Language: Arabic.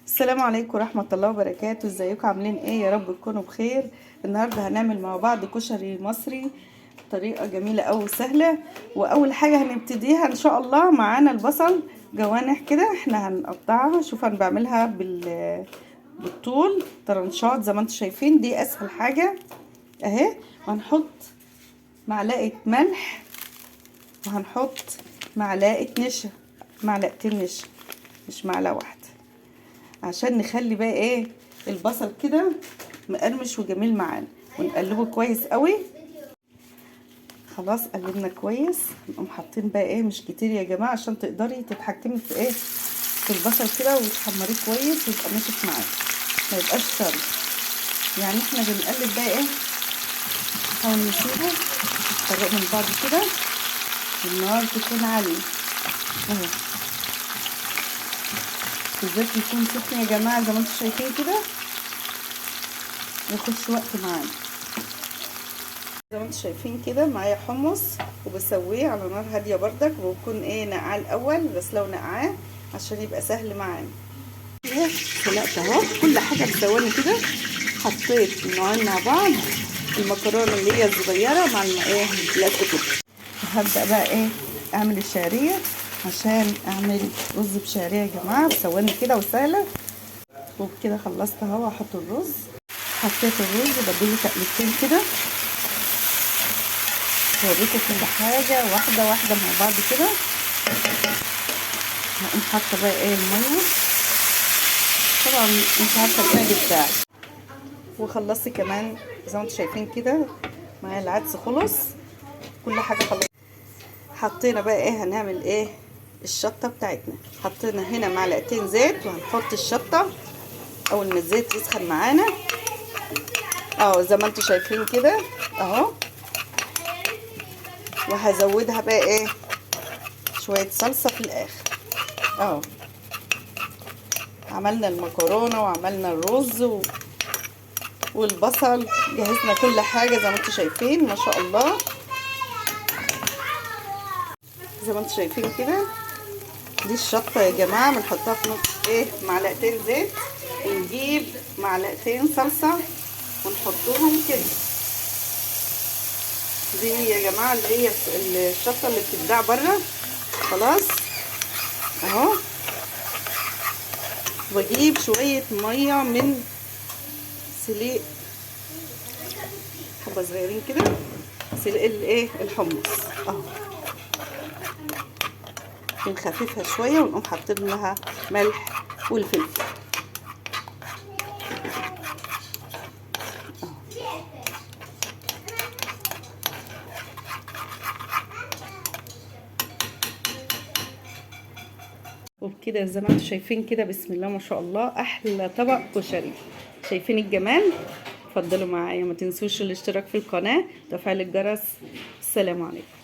السلام عليكم ورحمة الله وبركاته. ازيكم عاملين ايه؟ يا رب تكونوا بخير. النهاردة هنعمل مع بعض كشري مصري طريقة جميلة أوي وسهلة. وأول حاجة هنبتديها إن شاء الله معانا البصل جوانح كده، احنا هنقطعها. شوف أنا بعملها بالطول طرنشات زي ما انتم شايفين، دي أسهل حاجة اهي. وهنحط معلقة ملح، وهنحط معلقة نشا، معلقتين نشا مش معلقة واحدة، عشان نخلي بقى ايه البصل كده مقرمش وجميل معانا. ونقلبه كويس قوي. خلاص قلبنا كويس، نقوم حاطين بقى ايه مش كتير يا جماعه عشان تقدري تتحكمي في ايه في البصل كده وتحمريه كويس ويبقى ناشف معاكي، ما يبقاش طري. يعني احنا بنقلب بقى ايه، نحاول نسيبه نفرقه من بعض كده، والنار تكون عاليه اهو. الزيت يكون سخن يا جماعه زي ما انتم شايفين كده، ياخدش وقت معانا. زي ما انتم شايفين كده معايا حمص وبسويه على نار هاديه بردك، وبكون ايه نقعاه الاول، غسلاه ونقعاه عشان يبقى سهل معانا. سلقت اهو كل حاجه بثواني كده. حطيت النوعين مع بعض، المكرونه اللي هي الصغيره مع ايه القد كده. هبدا بقى ايه اعمل الشعريه، عشان اعمل رز بشعريه يا جماعه بثواني كده وسهله. وبكده خلصت اهو. هحط الرز، حطيت الرز بديله تقليبتين كده. هوريكم كل حاجه واحده واحده مع بعض كده. هقوم حاطه بقى ايه الميه، طبعا انت عارفه القالب بتاعي. وخلصت كمان زي ما انتم شايفين كده معايا العدس خلص، كل حاجه خلصت. حطينا بقى ايه هنعمل ايه الشطه بتاعتنا. حطينا هنا معلقتين زيت، وهنحط الشطه اول ما الزيت يسخن معانا اهو زي ما انتم شايفين كده اهو. وهزودها بقى ايه شويه صلصه في الاخر اهو. عملنا المكرونه وعملنا الرز والبصل، جهزنا كل حاجه زي ما انتم شايفين ما شاء الله. زي ما انتم شايفين كده دي الشطه يا جماعه، بنحطها في نص ايه معلقتين زيت، ونجيب معلقتين صلصه ونحطهم كده. دي يا جماعه اللي هي الشطه اللي بتتباع بره خلاص اهو. واجيب شويه ميه من سليق، حبه صغيرين كده، سلق الايه الحمص اهو، بنخففها شويه ونقوم حاطين لها ملح والفلفل اهو. وبكده زي ما انتم شايفين كده بسم الله ما شاء الله احلى طبق كشري. شايفين الجمال؟ اتفضلوا معايا، ما تنسوش الاشتراك في القناه وتفعيل الجرس. السلام عليكم.